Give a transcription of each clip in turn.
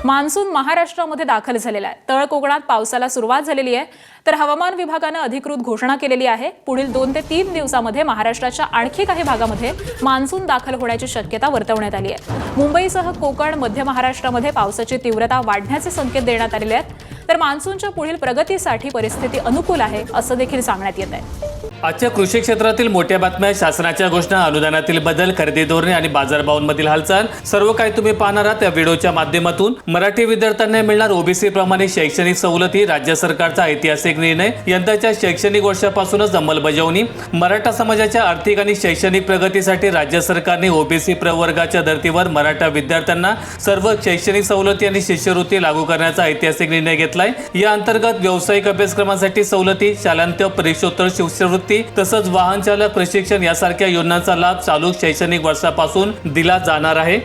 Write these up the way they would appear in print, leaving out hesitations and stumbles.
Monsoon महाराष्ट्रामध्ये दाखल झालेला आहे। तळ कोकणात पावसाला सुरुवात झालेली आहे, तर हवामान विभागाने अधिकृत घोषणा केलेली आहे। पुढील 2 ते 3 दिवसांमध्ये महाराष्ट्राच्या आणखी काही भागामध्ये मान्सून दाखल होण्याची शक्यता वर्तवण्यात आली आहे। मुंबईसह कोकण, मध्य महाराष्ट्रामध्ये पावसाची तीव्रता वाढण्याचे संकेत देण्यात आलेले आहेत, तर मान्सूनच्या पुढील प्रगतीसाठी परिस्थिती अनुकूल आहे असं देखील सांगण्यात येत आहे। आजच्या कृषी क्षेत्रातील मोठ्या बातम्या, शासनाच्या घोषणा, अनुदानातील बदल, खरेदी धोरणे आणि बाजारभावांमधील हालचाल सर्व काही तुम्ही पाहणार आहात या व्हिडिओच्या माध्यमातून। मराठी विद्यार्थ्यांना मिळणार ओबीसी प्रमाणे शैक्षणिक सवलती, राज्य सरकारचा ऐतिहासिक निर्णय, यंदाच्या शैक्षणिक वर्षापासूनच अंमलबजावणी, मराठा समाजाच्या आर्थिक आणि शैक्षणिक प्रगतीसाठी राज्य सरकारने ओबीसी प्रवर्गाच्या धर्तीवर मराठा विद्यार्थ्यांना सर्व शैक्षणिक सवलती आणि शिष्यवृत्ती लागू करण्याचा ऐतिहासिक निर्णय घेतलाय। या अंतर्गत व्यावसायिक अभ्यासक्रमांसाठी सवलती, शालांत परीक्षोत्तर शिष्यवृत्ती तसंच वाहन चालक प्रशिक्षण यासारख्या योजनांचा लाभ चालू शैक्षणिक वर्षापासून दिला जाणार आहे।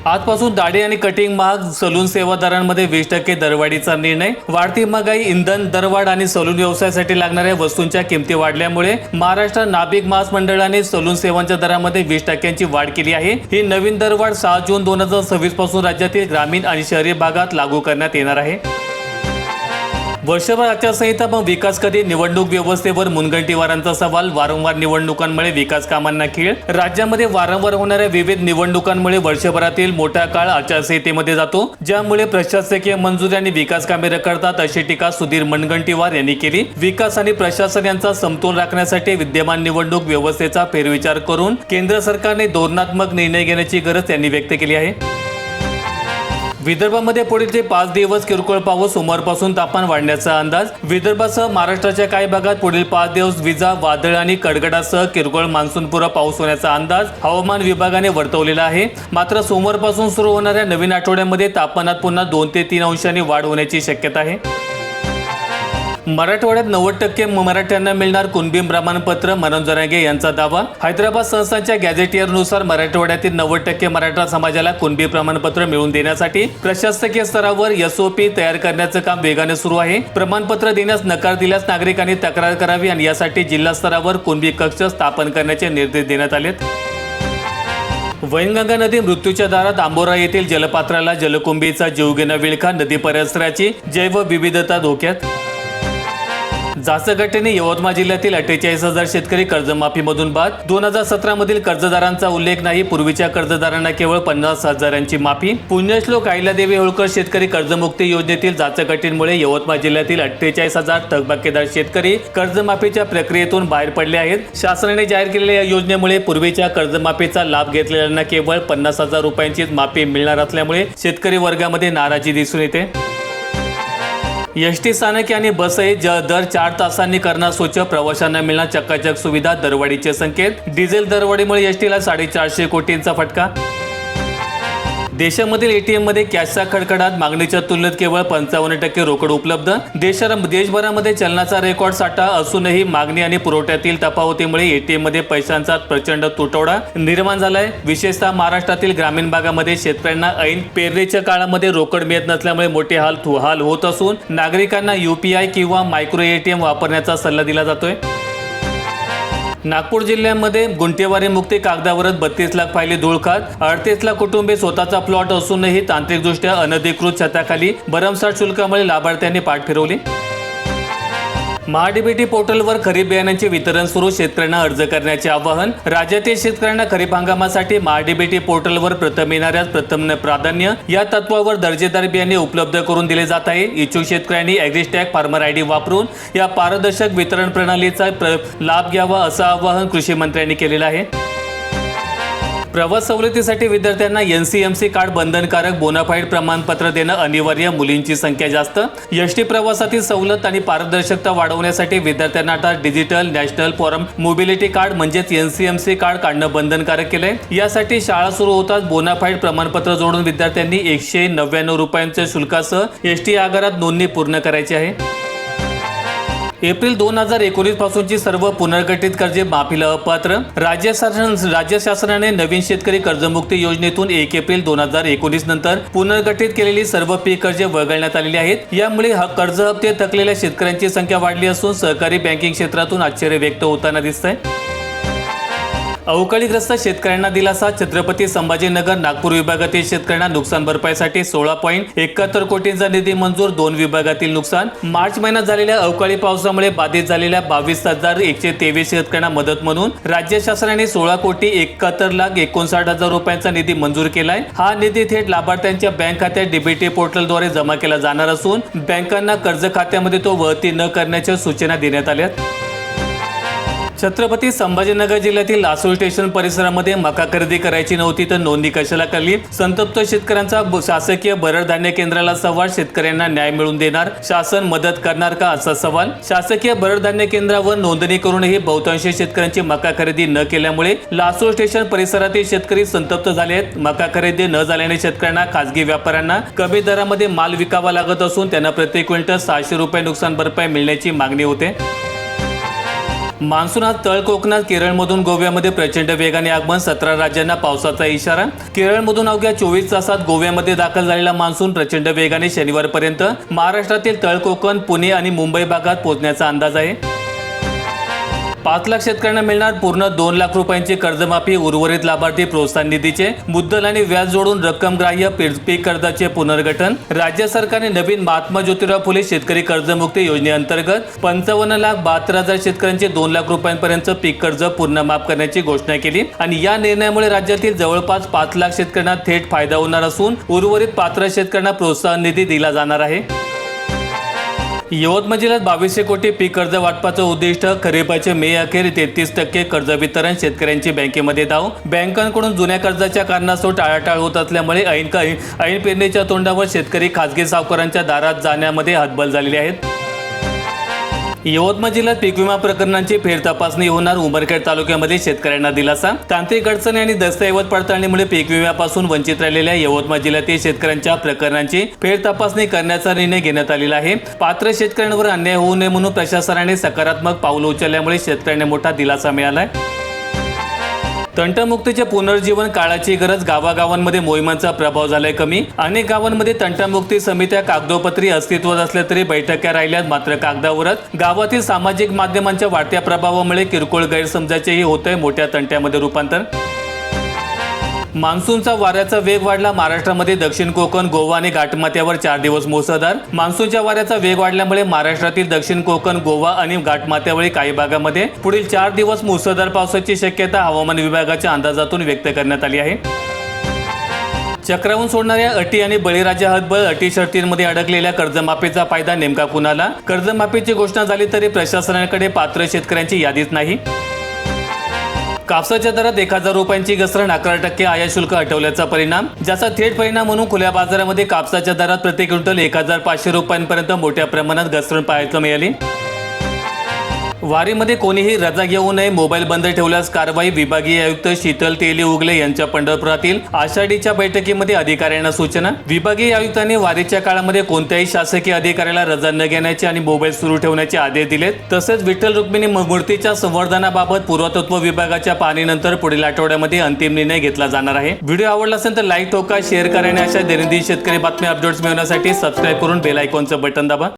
आजपासून दाढी आणि कटिंग महाग, सलून सेवादारांमध्ये 20% दरवाढीचा निर्णय। वाढती महागाई, इंधन दरवाढ आणि सलून व्यवसायासाठी लागणाऱ्या वस्तूंच्या किमती वाढल्यामुळे महाराष्ट्र नाभिक महामंडळाने सलून सेवांच्या दरामध्ये 20% वाढ केली आहे। ही नवीन दरवाढ 6 जून 2026 पासून राज्यातील ग्रामीण आणि शहरी भागात लागू करण्यात येणार आहे। वर्षभर आचारसंहिता मग विकास कधी? निवडणूक व्यवस्थेवर मुनगंटीवारांचा सवाल। वारंवार निवडणुकांमुळे विकास कामांना खीळ। राज्यामध्ये वारंवार होणाऱ्या विविध निवडणुकांमुळे वर्षभरातील मोठा काळ आचारसंहितेमध्ये जातो, ज्यामुळे प्रशासकीय मंजुरी आणि विकास कामे रखडतात, अशी टीका सुधीर मुनगंटीवार यांनी केली। विकास आणि प्रशासन यांचा समतोल राखण्यासाठी विद्यमान निवडणूक व्यवस्थेचा फेरविचार करून केंद्र सरकारने धोरणात्मक निर्णय घेण्याची गरज त्यांनी व्यक्त केली आहे। विदर्भामध्ये पुढील 5 दिवस किरकोळ पाऊस, सोमवारपासून तापमान वाढण्याचा अंदाज। विदर्भासह महाराष्ट्राच्या काही भागात पुढील 5 दिवस विजा, वादळ आणि कडकडासह किरकोळ मान्सूनपूर्व पाऊस होण्याचा अंदाज हवामान विभागाने वर्तवलेला आहे। मात्र सोमवारपासून सुरू होणाऱ्या नवीन आठवड्यामध्ये तापमानात पुन्हा 2 ते 3 अंशांनी वाढ होण्याची शक्यता आहे। मराठवाड्यात 90% मराठ्यांना मिळणार कुणबी प्रमाणपत्र, मनोज जरांगे यांचा दावा। हैदराबाद संस्थांच्या गॅझेटियरनुसार मराठवाड्यातील 90% मराठा समाजाला कुणबी प्रमाणपत्र मिळवून देण्यासाठी प्रशासकीय स्तरावर एसओपी तयार करण्याचं काम वेगाने सुरू आहे। प्रमाणपत्र देण्यास नकार दिल्यास नागरिकांनी तक्रार करावी आणि यासाठी जिल्हा स्तरावर कुणबी कक्ष स्थापन करण्याचे निर्देश देण्यात आलेत। वैनगंगा नदी मृत्यूच्या दारात, आंबोरा येथील जलपात्राला जलकुंभीचा जीवघेणा विळखा, नदी परिसराची जैवविविधता धोक्यात। जाचक घटनेने यवतमाळ जिल्ह्यातील 48,000 शेतकरी कर्जमाफीमधून बाद। 2017 मधील कर्जदारांचा उल्लेख नाही, पूर्वीच्या कर्जदारांना केवळ 50,000ची माफी। पुण्यश्लोक अहिल्यादेवी होळकर शेतकरी कर्जमुक्ती योजनेतील जाचक घटनेमुळे यवतमाळ जिल्ह्यातील 48,000 थकबाकीदार शेतकरी कर्जमाफीच्या प्रक्रियेतून बाहेर पडले आहेत। शासनाने जाहीर केलेल्या या योजनेमुळे पूर्वीच्या कर्जमाफीचा लाभ घेतलेल्यांना केवळ 50,000 रुपयांचीच माफी मिळणार असल्यामुळे शेतकरी वर्गामध्ये नाराजी दिसून येते। एसटी स्थानके आणि बसही दर 4 तासांनी करणार स्वच्छ, प्रवाशांना मिळणार चकाचक सुविधा, दरवाढीचे संकेत। डिझेल दरवाढीमुळे एसटीला 450 कोटींचा फटका। देशामधील एटीएम मध्ये कॅशचा खडखडाट, मागणीच्या तुलनेत केवळ 55% रोकड उपलब्ध। देशभरामध्ये चलनाचा रेकॉर्ड साठा असूनही मागणी आणि पुरवठ्यातील तफावतीमुळे एटीएम मध्ये पैशांचा प्रचंड तुटवडा निर्माण झालाय। विशेषतः महाराष्ट्रातील ग्रामीण भागामध्ये शेतकऱ्यांना ऐन पेरणीच्या काळामध्ये रोकड मिळत नसल्यामुळे मोठे हाल होत असून नागरिकांना यूपीआय किंवा मायक्रो एटीएम वापरण्याचा सल्ला दिला जातोय। नागपूर जिल्ह्यामध्ये गुंठेवारी मुक्ती, कागदावरच 32 लाख फायली धूळ खात। 38 लाख कुटुंबे स्वतःचा प्लॉट असूनही तांत्रिकदृष्ट्या अनधिकृत छताखाली भरमसाठ शुल्कामुळे लाभार्थ्यांनी पाठ फिरवली। महाडीबीटी पोर्टलवर खरीप बियाण्यांचे वितरण सुरू, शेतकऱ्यांना अर्ज करण्याचे आवाहन। राज्यातील शेतकऱ्यांना खरीप हंगामासाठी महाडीबीटी पोर्टलवर प्रथम येणाऱ्यास प्रथम प्राधान्य या तत्वावर दर्जेदार बियाणे उपलब्ध करून दिले जात आहे। इच्छुक शेतकऱ्यांनी ॲग्रीस्टॅग फार्मर आयडी वापरून या पारदर्शक वितरण प्रणालीचा लाभ घ्यावा असं आवाहन कृषी मंत्र्यांनी केलेलं आहे। प्रवास सवलतीसाठी विद्यार्थ्यांना एनसीएमसी कार्ड बंधनकारक, बोनाफाईड प्रमाणपत्र देणं अनिवार्य, मुलींची संख्या जास्त। एसटी प्रवासातील सवलत आणि पारदर्शकता वाढवण्यासाठी विद्यार्थ्यांना आता digital national forum mobility card म्हणजेच एनसीएमसी कार्ड काढणं बंधनकारक केलंय। यासाठी शाळा सुरू होताच बोनाफाईड प्रमाणपत्र जोडून विद्यार्थ्यांनी 199 रुपयांच्या शुल्कासह एसटी आगारात नोंदणी पूर्ण करायची आहे। एप्रिल 2019 पासूनची सर्व पुनर्गठित कर्जे माफीला अपात्र। राज्य शासनाने नवीन शेतकरी कर्जमुक्ती योजनेतून 1 एप्रिल 2019 नंतर पुनर्गठित केलेली सर्व पीक कर्जे वगळण्यात आलेली आहेत। यामुळे कर्ज हप्ते थकलेल्या शेतकऱ्यांची संख्या वाढली असून सहकारी बँकिंग क्षेत्रातून आश्चर्य व्यक्त होताना दिसतंय। अवकाळीग्रस्त शेतकऱ्यांना दिलासा. छत्रपती संभाजीनगर नागपूर विभागातील शेतकऱ्यांना नुकसान भरपाईसाठी 16.71 कोटींचा निधी मंजूर. 2 विभागातील नुकसान. मार्च महिन्यात झालेल्या अवकाळी पावसामुळे बाधित झालेल्या 22,123 शेतकऱ्यांना मदत म्हणून राज्य शासनाने 16,71,59,00,000 रुपयांचा निधी मंजूर केलाय. हा निधी थेट लाभार्थ्यांच्या बँक खात्यात डीबीटी पोर्टलद्वारे जमा केला जाणार असून बँकांना कर्ज खात्यामध्ये तो वळती न करण्याच्या सूचना देण्यात आल्या. छत्रपती संभाजीनगर जिल्ह्यातील लासूर स्टेशन परिसरामध्ये मका खरेदी करायची नव्हती तर नोंदणी कशाला करली? संतप्त शेतकऱ्यांचा शासकीय भरड धान्य केंद्राला सवाल. शेतकऱ्यांना न्याय मिळवून देणार शासन मदत करणार का, असा सवाल. शासकीय भरड धान्य केंद्रावर नोंदणी करूनही बहुतांश शेतकऱ्यांची मका खरेदी न केल्यामुळे लासूर स्टेशन परिसरातील शेतकरी संतप्त झाले आहेत. मका खरेदी न झाल्याने शेतकऱ्यांना खासगी व्यापाऱ्यांना कमी दरामध्ये माल विकावा लागत असून त्यांना प्रति क्विंटल 600 रुपये नुकसान भरपाई मिळण्याची मागणी होते. मान्सून आज तळ कोकणात केरळमधून गोव्यामध्ये प्रचंड वेगाने आगमन. 17 राज्यांना पावसाचा इशारा. केरळमधून अवघ्या 24 तासात गोव्यामध्ये दाखल झालेला मान्सून प्रचंड वेगाने शनिवारपर्यंत महाराष्ट्रातील तळ कोकण, पुणे आणि मुंबई भागात पोहोचण्याचा अंदाज आहे. 5 लाख शेतकऱ्यांना मिळणार पूर्ण 2 लाख रुपयांची कर्जमाफी. उर्वरित लाभार्थी प्रोत्साहन निधीचे मुद्दल आणि व्याज जोडून रक्कम ग्राह्य. पीक कर्जाचे पुनर्गठन. राज्य सरकारने नवीन महात्मा ज्योतिराव फुले शेतकरी कर्जमुक्ती योजनेअंतर्गत 55,72,000 शेतकऱ्यांचे 2 लाख रुपयांपर्यंत पीक कर्ज पूर्ण माफ करण्याची घोषणा केली आणि या निर्णयामुळे राज्यातील जवळपास 5 लाख शेतकऱ्यांना थेट फायदा होणार असून उर्वरित पात्र शेतकऱ्यांना प्रोत्साहन निधी दिला जाणार आहे. यवतमाळ जिल्ह्यात 2200 कोटी पीक कर्ज वाटपाचं उद्दिष्ट. खरीपाचे मे अखेर 33% कर्ज वितरण. शेतकऱ्यांची बँकेमध्ये धाव. बँकांकडून जुन्या कर्जाच्या कारणास्तव टाळाटाळ होत असल्यामुळे ऐन पेरणीच्या तोंडावर शेतकरी खासगी सावकारांच्या दारात जाण्यामध्ये हतबल झालेले आहेत. यवतमाळ जिल्ह्यात पीक विमा प्रकरणांची फेरतपासणी होणार. उमरखेड तालुक्यामध्ये शेतकऱ्यांना दिलासा. तांत्रिक अडचणी आणि दस्तऐवज पडताळणीमुळे पीक विम्यापासून वंचित राहिलेल्या यवतमाळ जिल्ह्यातील शेतकऱ्यांच्या प्रकरणांची फेरतपासणी करण्याचा निर्णय घेण्यात आलेला आहे. पात्र शेतकऱ्यांवर अन्याय होऊ नये म्हणून प्रशासनाने सकारात्मक पाऊल उचलल्यामुळे शेतकऱ्यांना मोठा दिलासा मिळालाय. तंटमुक्तीचे पुनर्जीवन काळाची गरज. गावागावांमध्ये मोहिमांचा प्रभाव झालाय कमी. अनेक गावांमध्ये तंटमुक्ती समित्या कागदोपत्री अस्तित्वात असल्या तरी बैठक्या राहिल्यात मात्र कागदावरच. गावातील सामाजिक माध्यमांच्या वाढत्या प्रभावामुळे किरकोळ गैरसमजाचेही होतंय मोठ्या तंट्यामध्ये रूपांतर. मान्सूनचा वाऱ्याचा वेग वाढला. महाराष्ट्रामध्ये दक्षिण कोकण, गोवा आणि घाटमाथ्यावर 4 दिवस मुसळधार. मान्सूनच्या वाऱ्याचा वेग वाढल्यामुळे महाराष्ट्रातील दक्षिण कोकण, गोवा आणि घाटमाथ्यावरील काही भागामध्ये पुढील 4 दिवस मुसळधार पावसाची शक्यता हवामान विभागाच्या अंदाजातून व्यक्त करण्यात आली आहे. चक्रावून सोडणाऱ्या अटी आणि बळीराजा हतबल. अटी शर्तींमध्ये अडकलेल्या कर्जमाफीचा फायदा नेमका कुणाला? कर्जमाफीची घोषणा झाली तरी प्रशासनाकडे पात्र शेतकऱ्यांची यादीच नाही. कापसाच्या दरात 1,000 रुपयांची घसरण. 11% आयात शुल्क हटवल्याचा परिणाम. ज्याचा थेट परिणाम म्हणून खुल्या बाजारामध्ये कापसाच्या दरात प्रति क्विंटल 1,500 रुपयांपर्यंत मोठ्या प्रमाणात घसरण पाहायला मिळाली. वारीमध्ये कोणीही रजा घेऊ नये. मोबाईल बंद ठेवल्यास कारवाई. विभागीय आयुक्त शीतल तेली उगले यांच्या पंढरपुरातील आषाढीच्या बैठकीमध्ये अधिकाऱ्यांना सूचना. विभागीय आयुक्तांनी वारीच्या काळामध्ये कोणत्याही शासकीय अधिकाऱ्याला रजा न घेण्याचे आणि मोबाईल सुरू ठेवण्याचे आदेश दिलेत. तसेच विठ्ठल रुक्मिणी मूर्तीच्या संवर्धनाबाबत पुरातत्व विभागाच्या पाहणीनंतर पुढील आठवड्यामध्ये अंतिम निर्णय घेतला जाणार आहे. व्हिडिओ आवडला असेल तर लाईक ठोका, शेअर करा आणि अशा दैनंदिन शेतकरी बातम्या अपडेट्स मिळवण्यासाठी सबस्क्राईब करून बेल आयकॉनचं बटन दाबा.